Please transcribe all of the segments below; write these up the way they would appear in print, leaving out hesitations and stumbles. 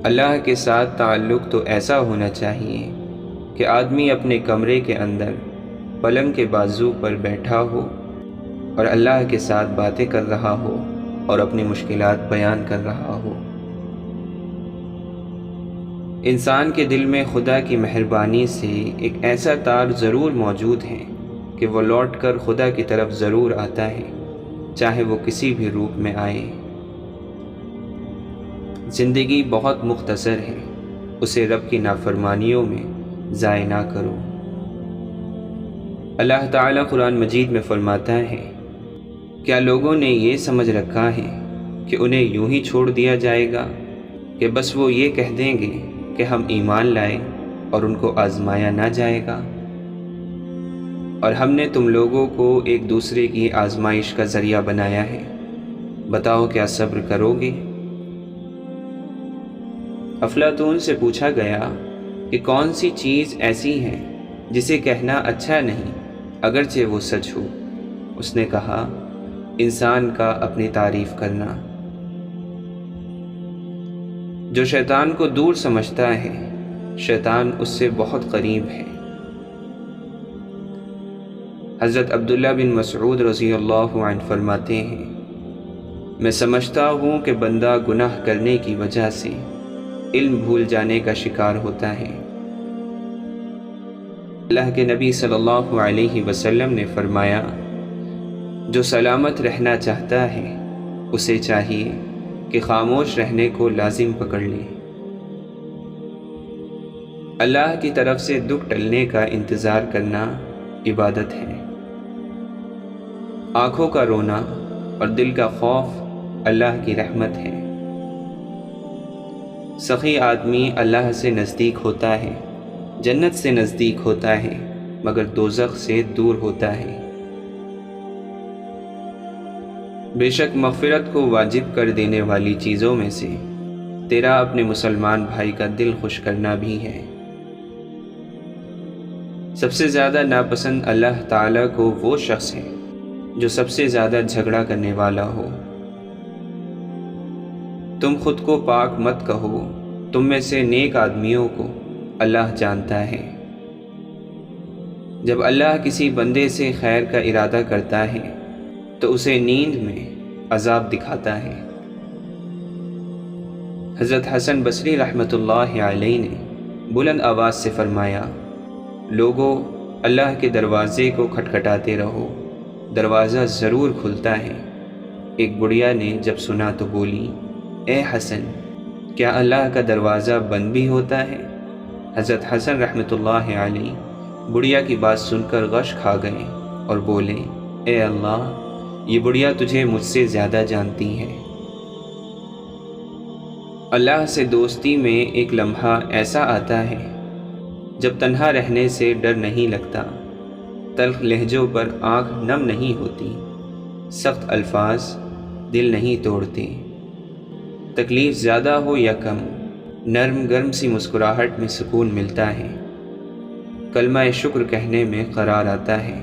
اللہ کے ساتھ تعلق تو ایسا ہونا چاہیے کہ آدمی اپنے کمرے کے اندر پلنگ کے بازو پر بیٹھا ہو اور اللہ کے ساتھ باتیں کر رہا ہو اور اپنی مشکلات بیان کر رہا ہو۔ انسان کے دل میں خدا کی مہربانی سے ایک ایسا تار ضرور موجود ہے کہ وہ لوٹ کر خدا کی طرف ضرور آتا ہے، چاہے وہ کسی بھی روپ میں آئے۔ زندگی بہت مختصر ہے، اسے رب کی نافرمانیوں میں ضائع نہ کرو۔ اللہ تعالیٰ قرآن مجید میں فرماتا ہے، کیا لوگوں نے یہ سمجھ رکھا ہے کہ انہیں یوں ہی چھوڑ دیا جائے گا کہ بس وہ یہ کہہ دیں گے کہ ہم ایمان لائے اور ان کو آزمایا نہ جائے گا؟ اور ہم نے تم لوگوں کو ایک دوسرے کی آزمائش کا ذریعہ بنایا ہے، بتاؤ کیا صبر کرو گے؟ افلاطون سے پوچھا گیا کہ کون سی چیز ایسی ہے جسے کہنا اچھا نہیں اگرچہ وہ سچ ہو؟ اس نے کہا، انسان کا اپنی تعریف کرنا۔ جو شیطان کو دور سمجھتا ہے، شیطان اس سے بہت قریب ہے۔ حضرت عبداللہ بن مسعود رضی اللہ عنہ فرماتے ہیں، میں سمجھتا ہوں کہ بندہ گناہ کرنے کی وجہ سے علم بھول جانے کا شکار ہوتا ہے۔ اللہ کے نبی صلی اللہ علیہ وسلم نے فرمایا، جو سلامت رہنا چاہتا ہے اسے چاہیے کہ خاموش رہنے کو لازم پکڑ لے۔ اللہ کی طرف سے دکھ ٹلنے کا انتظار کرنا عبادت ہے۔ آنکھوں کا رونا اور دل کا خوف اللہ کی رحمت ہے۔ سخی آدمی اللہ سے نزدیک ہوتا ہے، جنت سے نزدیک ہوتا ہے، مگر دوزخ سے دور ہوتا ہے۔ بے شک مغفرت کو واجب کر دینے والی چیزوں میں سے تیرا اپنے مسلمان بھائی کا دل خوش کرنا بھی ہے۔ سب سے زیادہ ناپسند اللہ تعالیٰ کو وہ شخص ہے جو سب سے زیادہ جھگڑا کرنے والا ہو۔ تم خود کو پاک مت کہو، تم میں سے نیک آدمیوں کو اللہ جانتا ہے۔ جب اللہ کسی بندے سے خیر کا ارادہ کرتا ہے تو اسے نیند میں عذاب دکھاتا ہے۔ حضرت حسن بصری رحمۃ اللہ علیہ نے بلند آواز سے فرمایا، لوگو اللہ کے دروازے کو کھٹکھٹاتے رہو، دروازہ ضرور کھلتا ہے۔ ایک بڑھیا نے جب سنا تو بولی، اے حسن، کیا اللہ کا دروازہ بند بھی ہوتا ہے؟ حضرت حسن رحمۃ اللہ علیہ بڑھیا کی بات سن کر غش کھا گئے اور بولے، اے اللہ، یہ بڑھیا تجھے مجھ سے زیادہ جانتی ہے۔ اللہ سے دوستی میں ایک لمحہ ایسا آتا ہے جب تنہا رہنے سے ڈر نہیں لگتا، تلخ لہجوں پر آنکھ نم نہیں ہوتی، سخت الفاظ دل نہیں توڑتے، تکلیف زیادہ ہو یا کم، نرم گرم سی مسکراہٹ میں سکون ملتا ہے، کلمہ شکر کہنے میں قرار آتا ہے۔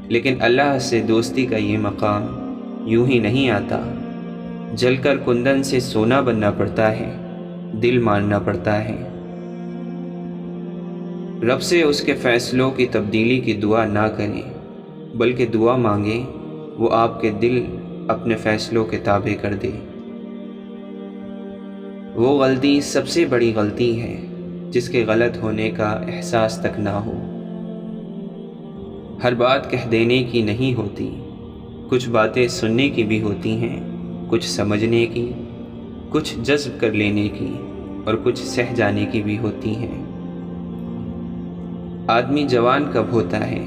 لیکن اللہ سے دوستی کا یہ مقام یوں ہی نہیں آتا، جل کر کندن سے سونا بننا پڑتا ہے، دل ماننا پڑتا ہے۔ رب سے اس کے فیصلوں کی تبدیلی کی دعا نہ کریں، بلکہ دعا مانگیں وہ آپ کے دل اپنے فیصلوں کے تابع کر دے۔ وہ غلطی سب سے بڑی غلطی ہے جس کے غلط ہونے کا احساس تک نہ ہو۔ ہر بات کہہ دینے کی نہیں ہوتی، کچھ باتیں سننے کی بھی ہوتی ہیں، کچھ سمجھنے کی، کچھ جذب کر لینے کی اور کچھ سہ جانے کی بھی ہوتی ہیں۔ آدمی جوان کب ہوتا ہے؟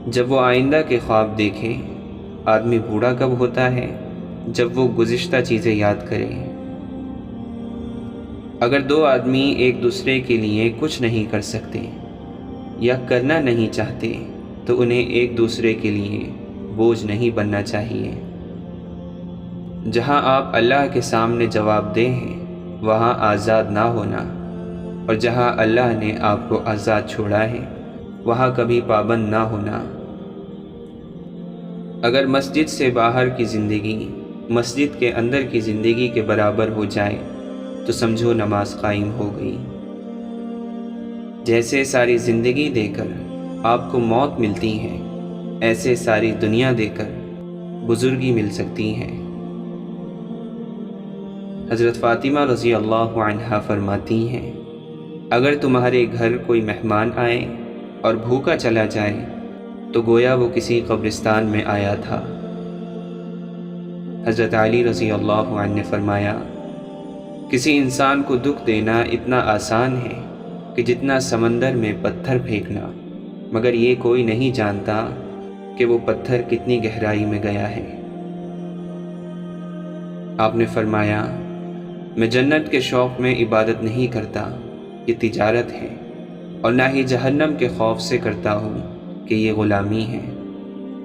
جب وہ آئندہ کے خواب دیکھے۔ آدمی بوڑھا کب ہوتا ہے؟ جب وہ گزشتہ چیزیں یاد کرے۔ اگر دو آدمی ایک دوسرے کے لیے کچھ نہیں کر سکتے یا کرنا نہیں چاہتے تو انہیں ایک دوسرے کے لیے بوجھ نہیں بننا چاہیے۔ جہاں آپ اللہ کے سامنے جواب دہ ہیں وہاں آزاد نہ ہونا، اور جہاں اللہ نے آپ کو آزاد چھوڑا ہے وہاں کبھی پابند نہ ہونا۔ اگر مسجد سے باہر کی زندگی مسجد کے اندر کی زندگی کے برابر ہو جائے تو سمجھو نماز قائم ہو گئی۔ جیسے ساری زندگی دے کر آپ کو موت ملتی ہے، ایسے ساری دنیا دے کر بزرگی مل سکتی ہے۔ حضرت فاطمہ رضی اللہ عنہا فرماتی ہیں، اگر تمہارے گھر کوئی مہمان آئے اور بھوکا چلا جائے تو گویا وہ کسی قبرستان میں آیا تھا۔ حضرت علی رضی اللہ عنہ نے فرمایا، کسی انسان کو دکھ دینا اتنا آسان ہے کہ جتنا سمندر میں پتھر پھینکنا، مگر یہ کوئی نہیں جانتا کہ وہ پتھر کتنی گہرائی میں گیا ہے۔ آپ نے فرمایا، میں جنت کے شوق میں عبادت نہیں کرتا، یہ تجارت ہے، اور نہ ہی جہنم کے خوف سے کرتا ہوں کہ یہ غلامی ہے۔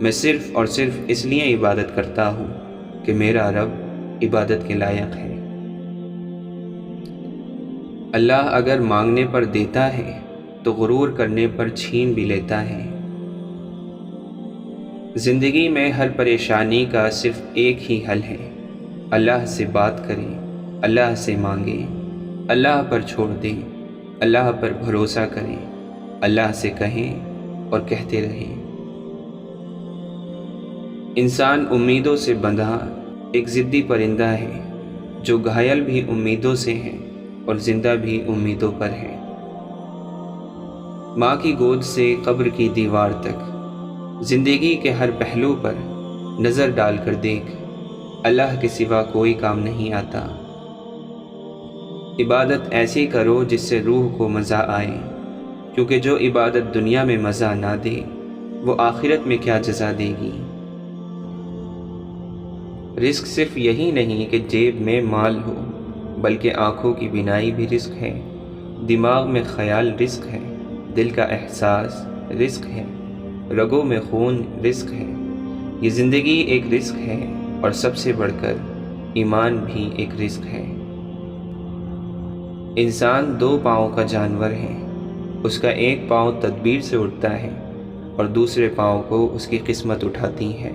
میں صرف اور صرف اس لیے عبادت کرتا ہوں کہ میرا رب عبادت کے لائق ہے۔ اللہ اگر مانگنے پر دیتا ہے تو غرور کرنے پر چھین بھی لیتا ہے۔ زندگی میں ہر پریشانی کا صرف ایک ہی حل ہے، اللہ سے بات کریں، اللہ سے مانگیں، اللہ پر چھوڑ دیں، اللہ پر بھروسہ کریں، اللہ سے کہیں اور کہتے رہیں۔ انسان امیدوں سے بندھا ایک ضدی پرندہ ہے جو گھائل بھی امیدوں سے ہے اور زندہ بھی امیدوں پر ہے۔ ماں کی گود سے قبر کی دیوار تک زندگی کے ہر پہلو پر نظر ڈال کر دیکھ، اللہ کے سوا کوئی کام نہیں آتا۔ عبادت ایسی کرو جس سے روح کو مزہ آئے، کیونکہ جو عبادت دنیا میں مزہ نہ دے وہ آخرت میں کیا جزا دے گی۔ رزق صرف یہی نہیں کہ جیب میں مال ہو، بلکہ آنکھوں کی بینائی بھی رزق ہے، دماغ میں خیال رزق ہے، دل کا احساس رزق ہے، رگوں میں خون رزق ہے۔ یہ زندگی ایک رزق ہے، اور سب سے بڑھ کر ایمان بھی ایک رزق ہے۔ انسان 2 پاؤں کا جانور ہے، اس کا ایک پاؤں تدبیر سے اٹھتا ہے اور دوسرے پاؤں کو اس کی قسمت اٹھاتی ہے۔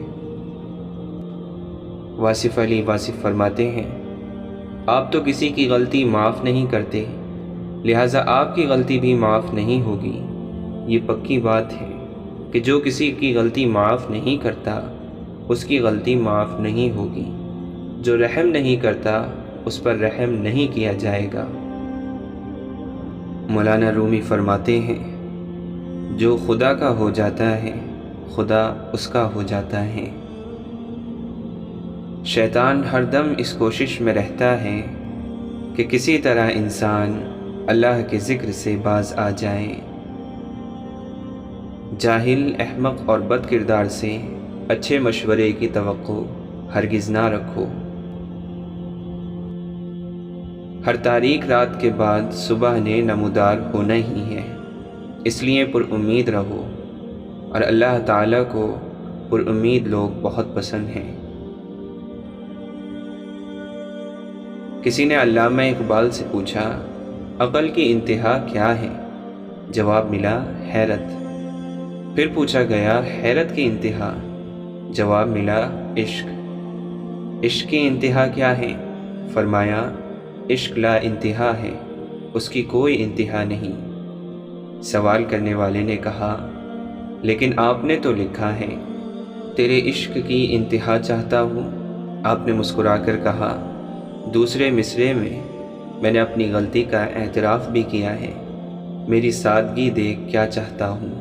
واصف علی واصف فرماتے ہیں، آپ تو کسی کی غلطی معاف نہیں کرتے، لہٰذا آپ کی غلطی بھی معاف نہیں ہوگی۔ یہ پکی بات ہے کہ جو کسی کی غلطی معاف نہیں کرتا اس کی غلطی معاف نہیں ہوگی، جو رحم نہیں کرتا اس پر رحم نہیں کیا جائے گا۔ مولانا رومی فرماتے ہیں، جو خدا کا ہو جاتا ہے خدا اس کا ہو جاتا ہے۔ شیطان ہر دم اس کوشش میں رہتا ہے کہ کسی طرح انسان اللہ کے ذکر سے باز آ جائے۔ جاہل، احمق اور بد کردار سے اچھے مشورے کی توقع ہرگز نہ رکھو۔ ہر تاریک رات کے بعد صبح نے نمودار ہونا ہی ہے، اس لیے پر امید رہو، اور اللہ تعالیٰ کو پر امید لوگ بہت پسند ہیں۔ کسی نے علامہ اقبال سے پوچھا، عقل کی انتہا کیا ہے؟ جواب ملا، حیرت۔ پھر پوچھا گیا، حیرت کی انتہا؟ جواب ملا، عشق۔ عشق کی انتہا کیا ہے؟ فرمایا، عشق لا انتہا ہے، اس کی کوئی انتہا نہیں۔ سوال کرنے والے نے کہا، لیکن آپ نے تو لکھا ہے، تیرے عشق کی انتہا چاہتا ہوں۔ آپ نے مسکرا کر کہا، دوسرے مصرعے میں میں نے اپنی غلطی کا اعتراف بھی کیا ہے، میری سادگی دیکھ کیا چاہتا ہوں۔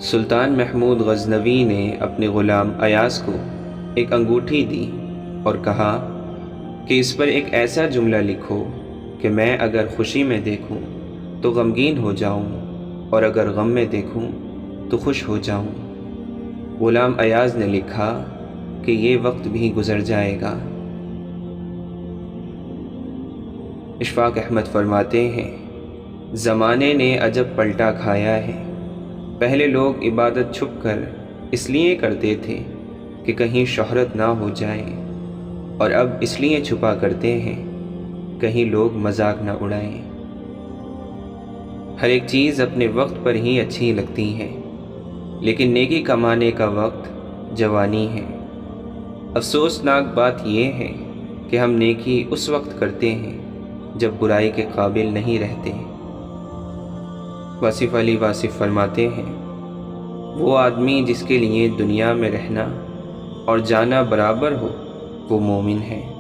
سلطان محمود غزنوی نے اپنے غلام ایاز کو ایک انگوٹھی دی اور کہا کہ اس پر ایک ایسا جملہ لکھو کہ میں اگر خوشی میں دیکھوں تو غمگین ہو جاؤں، اور اگر غم میں دیکھوں تو خوش ہو جاؤں۔ غلام ایاز نے لکھا کہ یہ وقت بھی گزر جائے گا۔ اشفاق احمد فرماتے ہیں، زمانے نے عجب پلٹا کھایا ہے۔ پہلے لوگ عبادت چھپ کر اس لیے کرتے تھے کہ کہیں شہرت نہ ہو جائے، اور اب اس لیے چھپا کرتے ہیں کہیں لوگ مذاق نہ اڑائیں۔ ہر ایک چیز اپنے وقت پر ہی اچھی لگتی ہے، لیکن نیکی کمانے کا وقت جوانی ہے۔ افسوسناک بات یہ ہے کہ ہم نیکی اس وقت کرتے ہیں جب برائی کے قابل نہیں رہتے۔ واصف علی واصف فرماتے ہیں، وہ آدمی جس کے لیے دنیا میں رہنا اور جانا برابر ہو وہ مومن ہے۔